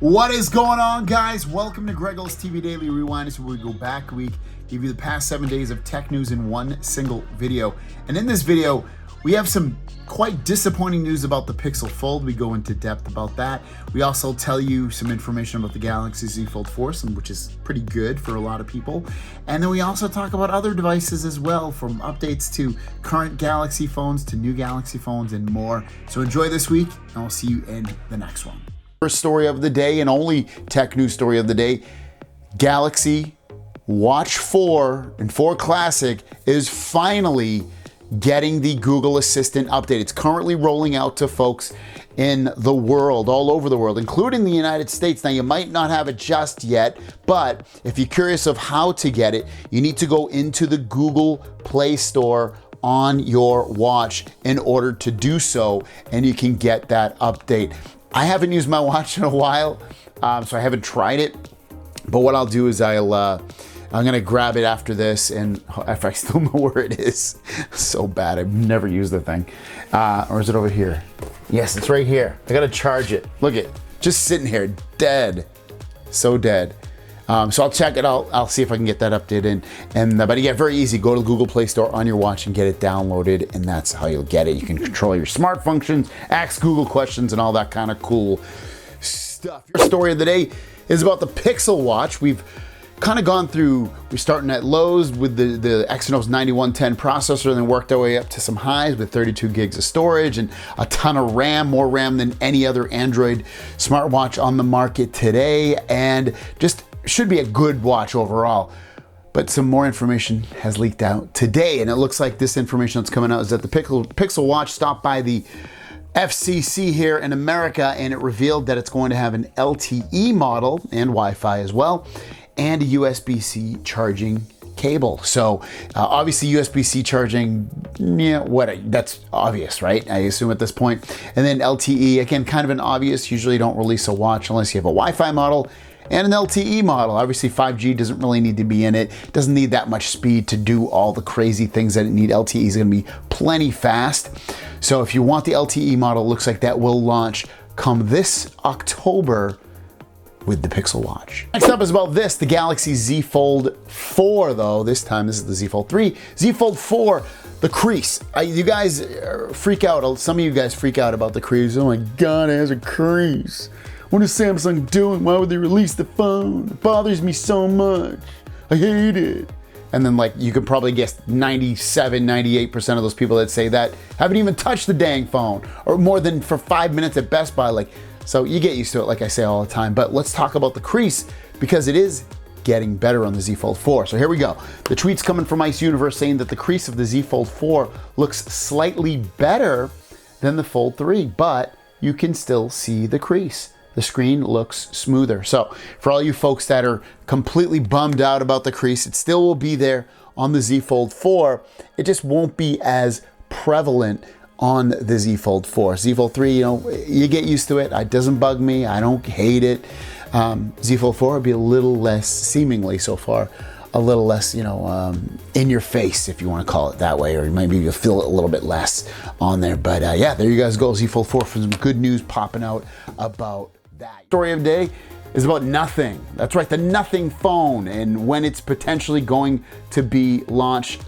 What is going on, guys? Welcome to Grego's TV Daily Rewind. This is where we go back a week, give you the past 7 days of tech news in one single video. And in this video, we have some quite disappointing news about the Pixel Fold. We go into depth about that. We also tell you some information about the Galaxy Z Fold 4, which is pretty good for a lot of people. And then we also talk about other devices as well, from updates to current Galaxy phones to new Galaxy phones and more. So enjoy this week, and I'll see you in the next one. First story of the day, and only tech news story of the day, Galaxy Watch 4 and 4 Classic is finally getting the Google Assistant update. It's currently rolling out to folks in the world, all over the world, including the United States. Now, you might not have it just yet, but if you're curious of how to get it, you need to go into the Google Play Store on your watch in order to do so, and you can get that update. I haven't used my watch in a while, so I haven't tried it, but what I'll do is I'm gonna grab it after this, and if I still know where it is. So bad, I've never used the thing. Or is it over here? Yes, it's right here. I gotta charge it. Look at it, just sitting here, dead, so dead. So I'll check it out. I'll see if I can get that updated. But yeah, very easy. Go to the Google Play Store on your watch and get it downloaded, and that's how you'll get it. You can control your smart functions, ask Google questions, and all that kind of cool stuff. Your story of the day is about the Pixel Watch. We've kind of gone through, we're starting at lows with the Exynos 9110 processor, and then worked our way up to some highs with 32 gigs of storage and a ton of RAM, more RAM than any other Android smartwatch on the market today, and just should be a good watch overall. But some more information has leaked out today, and it looks like this information that's coming out is that the Pixel Watch stopped by the FCC here in America, and it revealed that it's going to have an LTE model and Wi-Fi as well, and a USB-C charging cable. So obviously USB-C charging, yeah, that's obvious, right? I assume at this point. And then LTE, again, kind of an obvious. Usually don't release a watch unless you have a Wi-Fi model and an LTE model. Obviously 5G doesn't really need to be in it. It doesn't need that much speed to do all the crazy things that it needs. LTE is gonna be plenty fast. So if you want the LTE model, it looks like that will launch come this October with the Pixel Watch. Next up is about this, the Galaxy Z Fold 4 though. This time, this is the Z Fold 3. Z Fold 4, the Crease. You guys freak out, some of you guys freak out about the Crease. Oh my God, it has a crease. What is Samsung doing? Why would they release the phone? It bothers me so much. I hate it. And then, like, you could probably guess 97, 98% of those people that say that haven't even touched the dang phone, or more than for 5 minutes at Best Buy. Like, so you get used to it, like I say all the time. But let's talk about the Crease, because it is getting better on the Z Fold 4. So here we go. The tweet's coming from Ice Universe saying that the Crease of the Z Fold 4 looks slightly better than the Fold 3, but you can still see the crease. The screen looks smoother. So for all you folks that are completely bummed out about the crease, it still will be there on the Z Fold 4. It just won't be as prevalent on the Z Fold 4. Z Fold 3, you know, you get used to it. It doesn't bug me. I don't hate it. Z Fold 4 would be a little less, seemingly so far, a little less, you know, in your face, if you want to call it that way, or maybe you'll feel it a little bit less on there. But yeah, there you guys go. Z Fold 4 for some good news popping out about that. Story of the day is about Nothing. That's right, the Nothing phone, and when it's potentially going to be launched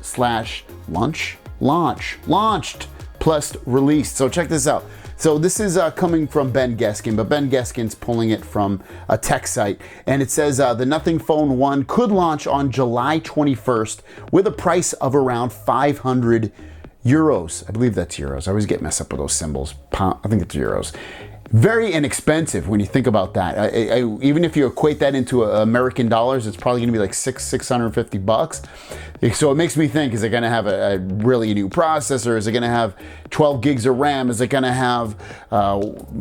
plus released. So check this out. So this is coming from Ben Geskin, but Ben Geskin's pulling it from a tech site, and it says the Nothing Phone 1 could launch on July 21st with a price of around 500 euros. I believe that's euros. I always get messed up with those symbols. I think it's euros. Very inexpensive when you think about that. Even if you equate that into American dollars, it's probably gonna be like $650. So it makes me think, is it gonna have a really new processor? Is it gonna have 12 gigs of RAM? Is it gonna have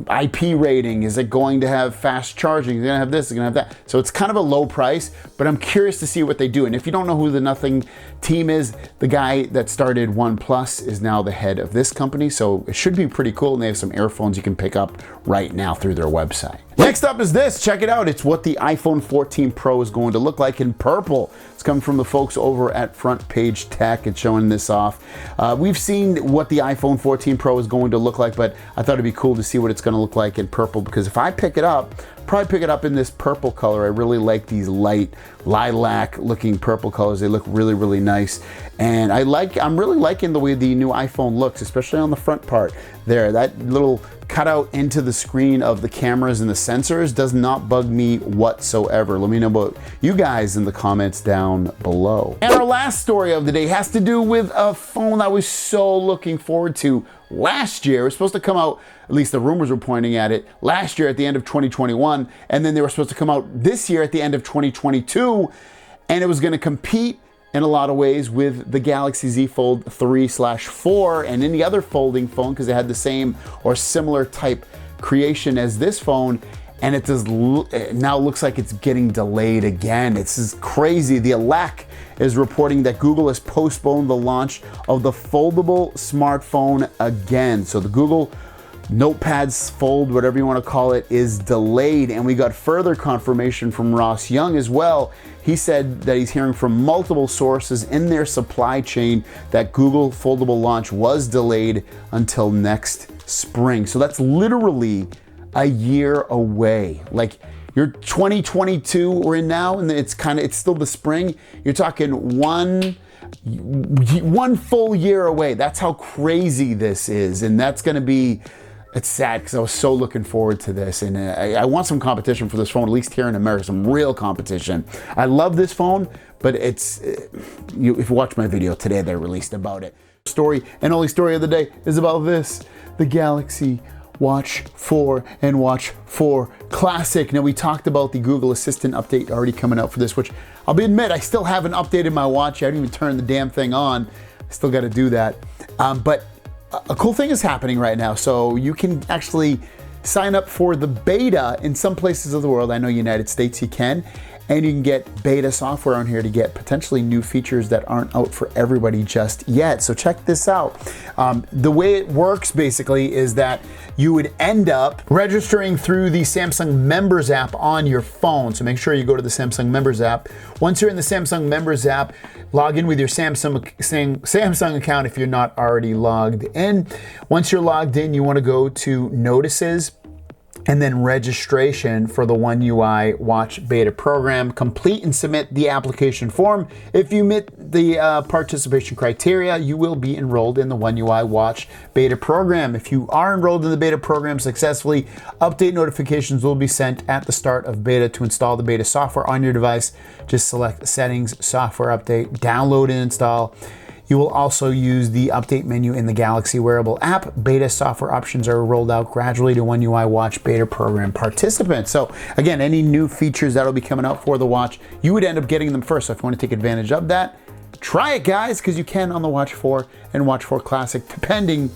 IP rating? Is it going to have fast charging? Is it gonna have this? Is it gonna have that? So it's kind of a low price, but I'm curious to see what they do. And if you don't know who the Nothing team is, the guy that started OnePlus is now the head of this company. So it should be pretty cool. And they have some earphones you can pick up right now through their website. Next up is this, check it out. It's what the iPhone 14 Pro is going to look like in purple. It's coming from the folks over at Front Page Tech. It's showing this off. We've seen what the iPhone 14 Pro is going to look like, but I thought it'd be cool to see what it's going to look like in purple, because if I pick it up, probably pick it up in this purple color. I really like these light lilac looking purple colors. They look really, really nice. And I'm really liking the way the new iPhone looks, especially on the front part there. That little cutout into the screen of the cameras and the sensors does not bug me whatsoever. Let me know about you guys in the comments down below. And our last story of the day has to do with a phone I was so looking forward to last year. It was supposed to come out, at least the rumors were pointing at it, last year at the end of 2021, and then they were supposed to come out this year at the end of 2022, and it was going to compete in a lot of ways with the Galaxy Z Fold 3/4 and any other folding phone, because it had the same or similar type creation as this phone, and it now looks like it's getting delayed again. It's just crazy. The Alec is reporting that Google has postponed the launch of the foldable smartphone again. So the Google Notepads Fold, whatever you want to call it, is delayed, and we got further confirmation from Ross Young as well. He said that he's hearing from multiple sources in their supply chain that Google foldable launch was delayed until next spring. So that's literally a year away. Like, you're 2022 we're in now, and it's still the spring. You're talking one full year away. That's how crazy this is, and that's going to be. It's sad because I was so looking forward to this, and I want some competition for this phone, at least here in America, some real competition. I love this phone, but if you watch my video today that I released about it. Story and only story of the day is about this, the Galaxy Watch 4 and Watch 4 Classic. Now, we talked about the Google Assistant update already coming out for this, which I'll admit, I still haven't updated my watch. I haven't even turned the damn thing on. I still got to do that. But a cool thing is happening right now. So you can actually sign up for the beta in some places of the world. I know United States you can. And you can get beta software on here to get potentially new features that aren't out for everybody just yet. So check this out. The way it works basically is that you would end up registering through the Samsung Members app on your phone. So make sure you go to the Samsung Members app. Once you're in the Samsung Members app, log in with your Samsung account if you're not already logged in. Once you're logged in, you want to go to Notices, and then registration for the One UI Watch Beta program. Complete and submit the application form. If you meet the participation criteria, you will be enrolled in the One UI Watch Beta program. If you are enrolled in the beta program successfully, update notifications will be sent at the start of beta. To install the beta software on your device, just select Settings, Software Update, download and install. You will also use the update menu in the Galaxy wearable app. Beta software options are rolled out gradually to One UI Watch Beta program participants. So again, any new features that'll be coming out for the watch, you would end up getting them first. So if you want to take advantage of that, try it, guys, because you can on the Watch 4 and Watch 4 Classic, depending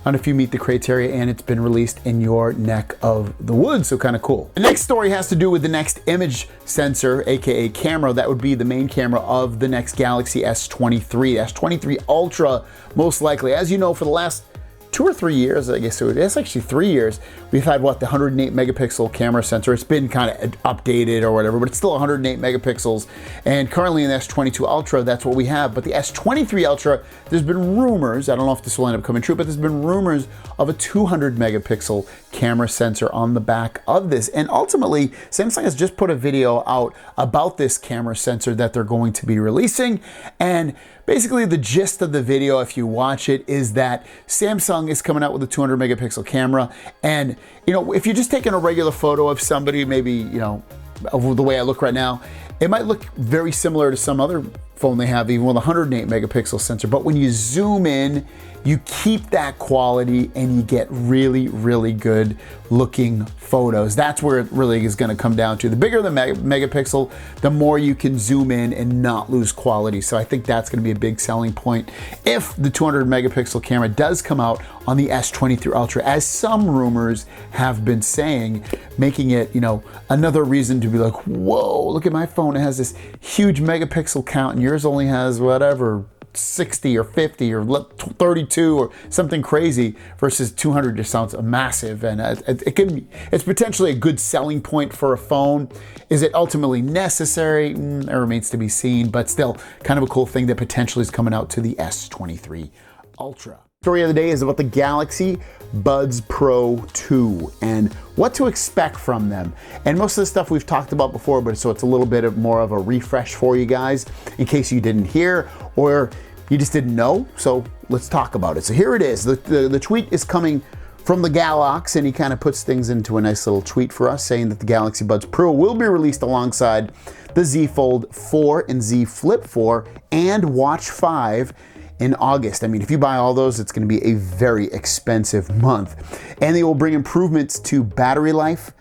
on if you meet the criteria, and it's been released in your neck of the woods, so kind of cool. The next story has to do with the next image sensor, aka camera. That would be the main camera of the next Galaxy S23. S23 Ultra, most likely. As you know, for the last 2 or 3 years, I guess it's actually 3 years, we've had the 108 megapixel camera sensor. It's been kind of updated or whatever, but it's still 108 megapixels. And currently in the S22 Ultra, that's what we have. But the S23 Ultra, there's been rumors, I don't know if this will end up coming true, but there's been rumors of a 200 megapixel camera sensor on the back of this. And ultimately, Samsung has just put a video out about this camera sensor that they're going to be releasing. And basically the gist of the video, if you watch it, is that Samsung is coming out with a 200 megapixel camera. And, you know, if you're just taking a regular photo of somebody, maybe, you know, of the way I look right now, it might look very similar to some other phone they have, even with a 108 megapixel sensor. But when you zoom in, you keep that quality and you get really, really good looking photos. That's where it really is going to come down to. The bigger the megapixel, the more you can zoom in and not lose quality. So I think that's going to be a big selling point if the 200 megapixel camera does come out on the S23 Ultra, as some rumors have been saying, making it, you know, another reason to be like, whoa, look at my phone. It has this huge megapixel count and yours only has whatever, 60 or 50 or 32 or something crazy, versus 200 just sounds massive. And it's potentially a good selling point for a phone. Is it ultimately necessary? It remains to be seen, but still kind of a cool thing that potentially is coming out to the S23 Ultra. Story of the day is about the Galaxy Buds Pro 2 and what to expect from them. And most of the stuff we've talked about before, but so it's a little bit of more of a refresh for you guys in case you didn't hear or you just didn't know. So let's talk about it. So here it is. The tweet is coming from the Galax, and he kind of puts things into a nice little tweet for us saying that the Galaxy Buds Pro will be released alongside the Z Fold 4 and Z Flip 4 and Watch 5 in August. I mean, if you buy all those, it's going to be a very expensive month. And they will bring improvements to battery life,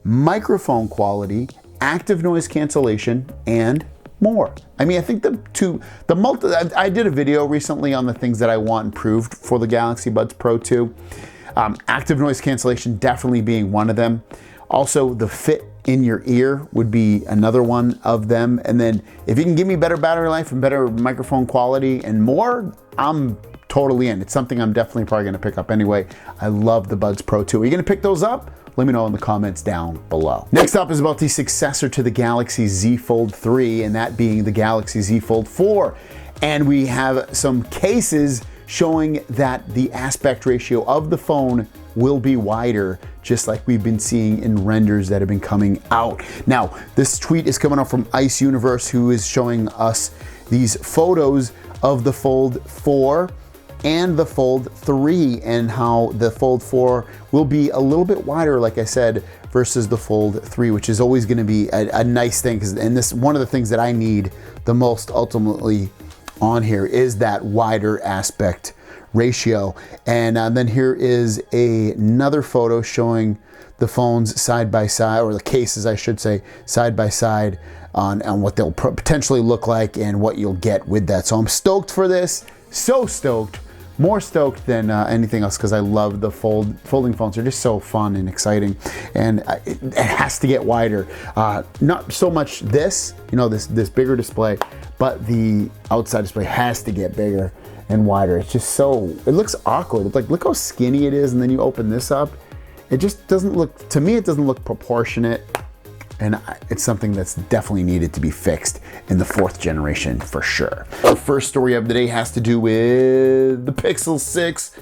microphone quality, active noise cancellation, and more. I mean, I think I did a video recently on the things that I want improved for the Galaxy Buds Pro 2. Active noise cancellation definitely being one of them. Also, the fit in your ear would be another one of them. And then if you can give me better battery life and better microphone quality and more, I'm totally in. It's something I'm definitely probably gonna pick up anyway. I love the Buds Pro 2. Are you gonna pick those up? Let me know in the comments down below. Next up is about the successor to the Galaxy Z Fold 3, and that being the Galaxy Z Fold 4. And we have some cases showing that the aspect ratio of the phone will be wider, just like we've been seeing in renders that have been coming out. Now, this tweet is coming up from Ice Universe, who is showing us these photos of the Fold 4 and the Fold 3 and how the Fold 4 will be a little bit wider, like I said, versus the Fold 3, which is always gonna be a nice thing, and this one of the things that I need the most ultimately on here is that wider aspect ratio. And then here is another photo showing the phones side by side, or the cases I should say, side by side on what they'll potentially look like and what you'll get with that. So I'm stoked for this, so stoked, more stoked than anything else, because I love the folding phones. They're just so fun and exciting, and it has to get wider. Not so much this, you know, this bigger display, but the outside display has to get bigger and wider. It's just so, it looks awkward. It's like, look how skinny it is, and then you open this up. It just doesn't look, to me, it doesn't look proportionate, and it's something that's definitely needed to be fixed in the 4th generation for sure. Our first story of the day has to do with the Pixel 6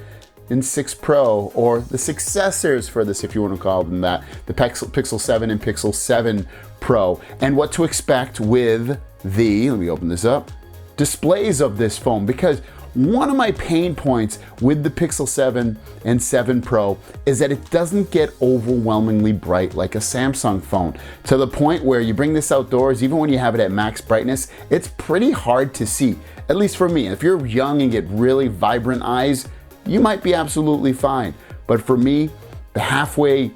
and 6 Pro, or the successors for this, if you want to call them that, the Pixel 7 and Pixel 7 Pro, and what to expect with the, let me open this up, displays of this phone, because one of my pain points with the Pixel 7 and 7 Pro is that it doesn't get overwhelmingly bright like a Samsung phone, to the point where you bring this outdoors, even when you have it at max brightness, it's pretty hard to see, at least for me. If you're young and get really vibrant eyes, you might be absolutely fine. But for me, the halfway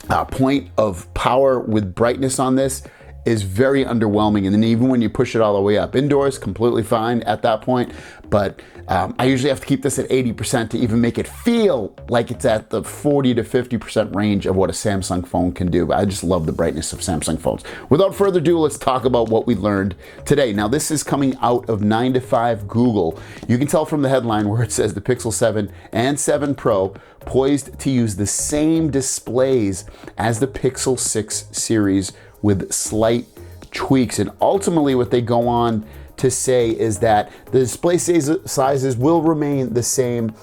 point of power with brightness on this is very underwhelming, and then even when you push it all the way up indoors, completely fine at that point. But I usually have to keep this at 80% to even make it feel like it's at the 40 to 50% range of what a Samsung phone can do. I just love the brightness of Samsung phones. Without further ado, let's talk about what we learned today. Now, this is coming out of 9 to 5 Google. You can tell from the headline where it says the Pixel 7 and 7 Pro poised to use the same displays as the Pixel 6 series with slight tweaks. And ultimately what they go on to say is that the display sizes will remain the same,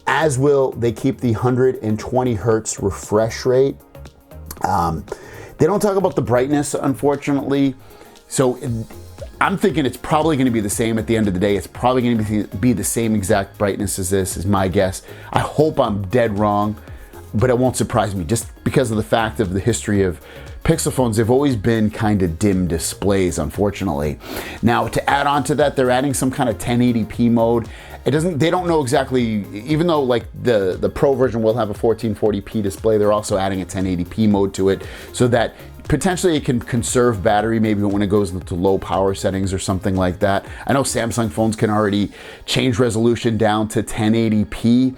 as will they keep the 120 hertz refresh rate. They don't talk about the brightness, unfortunately. So I'm thinking it's probably going to be the same at the end of the day. It's probably going to be the same exact brightness as this, is my guess. I hope I'm dead wrong, but it won't surprise me, just because of the fact of the history of Pixel phones. They've always been kind of dim displays, unfortunately. Now, to add on to that, they're adding some kind of 1080p mode. They don't know exactly, even though like the Pro version will have a 1440p display, they're also adding a 1080p mode to it, so that potentially it can conserve battery maybe when it goes into low power settings or something like that. I know Samsung phones can already change resolution down to 1080p.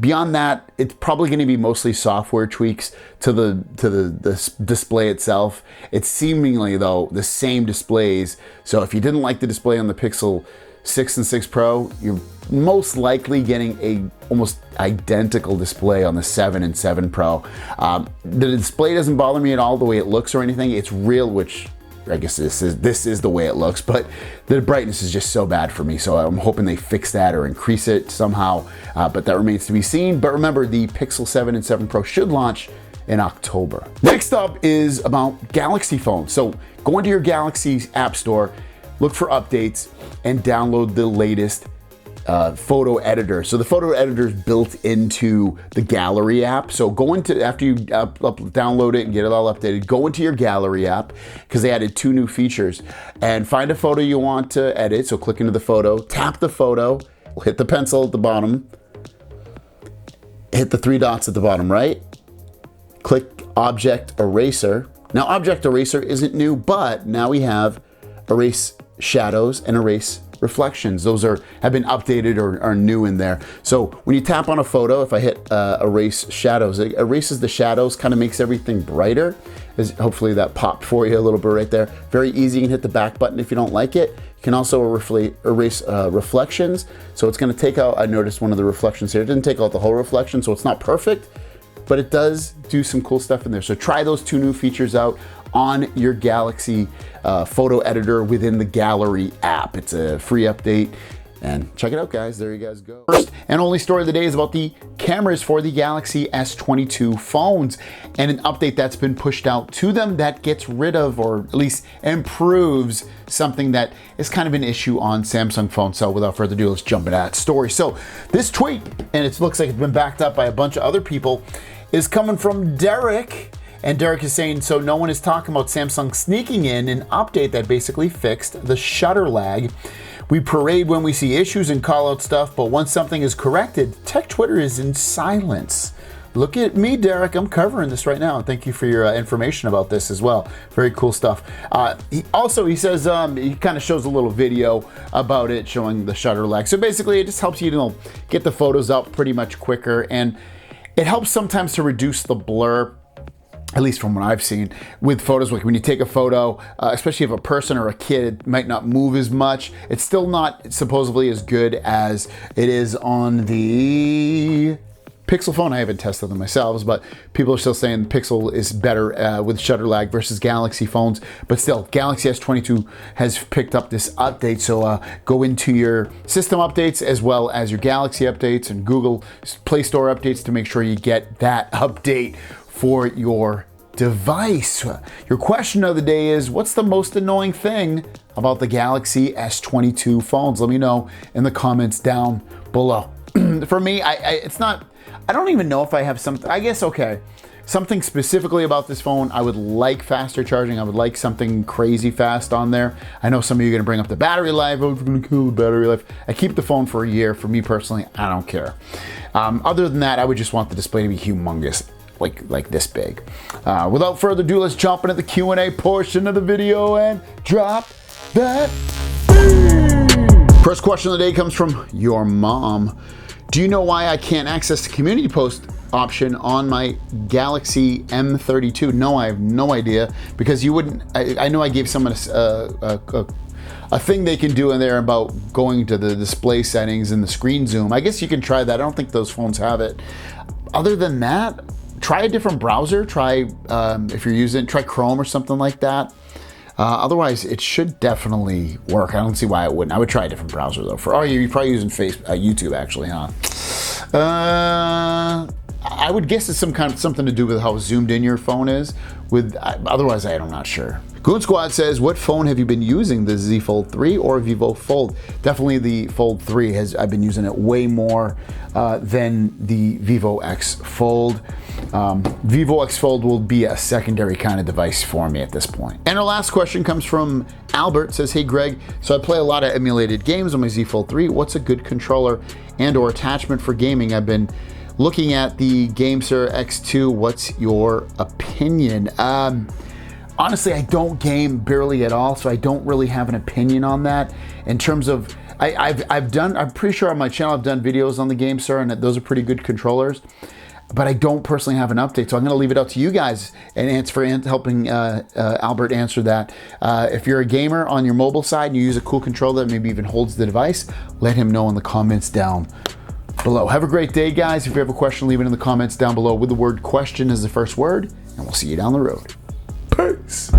Beyond that, it's probably going to be mostly software tweaks to the display itself. It's seemingly, though, the same displays. So if you didn't like the display on the Pixel 6 and 6 Pro, you're most likely getting a almost identical display on the 7 and 7 Pro. The display doesn't bother me at all the way it looks or anything. It's real, which I guess this is the way it looks, but the brightness is just so bad for me. So I'm hoping they fix that or increase it somehow, but that remains to be seen. But remember, the Pixel 7 and 7 Pro should launch in October. Next up is about Galaxy phones. So go into your Galaxy App Store, look for updates, and download the latest photo editor. So the photo editor is built into the Gallery app. So go into, after you download it and get it all updated, go into your Gallery app, because they added 2 new features, and find a photo you want to edit. So click into the photo, tap the photo, hit the pencil at the bottom, hit the 3 dots at the bottom right, click Object Eraser. Now Object Eraser isn't new, but now we have Erase Shadows and Erase Reflections. Those have been updated or are new in there. So when you tap on a photo, if I hit Erase Shadows, it erases the shadows, kind of makes everything brighter. Hopefully that popped for you a little bit right there. Very easy. You can hit the back button if you don't like it. You can also erase reflections. So it's going to take out, I noticed one of the reflections here, it didn't take out the whole reflection, so it's not perfect, but it does do some cool stuff in there. So try those 2 new features out on your Galaxy photo editor within the Gallery app. It's a free update, and check it out, guys. There you guys go. First and only story of the day is about the cameras for the Galaxy S22 phones, and an update that's been pushed out to them that gets rid of, or at least improves, something that is kind of an issue on Samsung phones. So without further ado, let's jump into that story. So this tweet, and it looks like it's been backed up by a bunch of other people, is coming from Derek. And Derek is saying, so no one is talking about Samsung sneaking in an update that basically fixed the shutter lag. We parade when we see issues and call out stuff, but once something is corrected, tech Twitter is in silence. Look at me, Derek. I'm covering this right now. Thank you for your information about this as well. Very cool stuff. He says, he kind of shows a little video about it showing the shutter lag. So basically, it just helps you, get the photos up pretty much quicker, and it helps sometimes to reduce the blur, at least from what I've seen with photos. Like when you take a photo, especially if a person or a kid might not move as much, it's still not supposedly as good as it is on the Pixel phone. I haven't tested them myself, but people are still saying Pixel is better with shutter lag versus Galaxy phones. But still, Galaxy S22 has picked up this update. So go into your system updates as well as your Galaxy updates and Google Play Store updates to make sure you get that update for your device. Your question of the day is, what's the most annoying thing about the Galaxy S22 phones? Let me know in the comments down below. For me, I don't even know if I have something, I guess, okay, something specifically about this phone. I would like faster charging. I would like something crazy fast on there. I know some of you are gonna bring up the battery life. Oh, it's gonna kill the battery life. I keep the phone for a year. For me personally, I don't care. Other than that, I would just want the display to be humongous, like this big. Without further ado, let's jump into the Q&A portion of the video and drop that beat. First question of the day comes from your mom. Do you know why I can't access the community post option on my Galaxy M32? No, I have no idea, because you wouldn't. I know I gave someone a thing they can do in there about going to the display settings and the screen zoom. I guess you can try that. I don't think those phones have it. Other than that, try a different browser. Try, if you're using, try Chrome or something like that. Otherwise, it should definitely work. I don't see why it wouldn't. I would try a different browser though. You're probably using YouTube actually, huh? I would guess it's something to do with how zoomed in your phone is. Otherwise, I'm not sure. Goon Squad says, what phone have you been using, the Z Fold 3 or Vivo Fold? Definitely the Fold 3 I've been using it way more than the Vivo X Fold. Vivo X Fold will be a secondary kind of device for me at this point. And our last question comes from Albert. Says, hey Greg, so I play a lot of emulated games on my Z Fold 3. What's a good controller and or attachment for gaming? I've been looking at the GameSir X2. What's your opinion? Honestly, I don't game barely at all, so I don't really have an opinion on that. In terms of, I'm pretty sure on my channel I've done videos on the GameSir, and those are pretty good controllers. But I don't personally have an update, so I'm going to leave it up to you guys and for helping Albert answer that. If you're a gamer on your mobile side and you use a cool controller that maybe even holds the device, let him know in the comments down below. Have a great day, guys. If you have a question, leave it in the comments down below with the word question as the first word, and we'll see you down the road. Peace.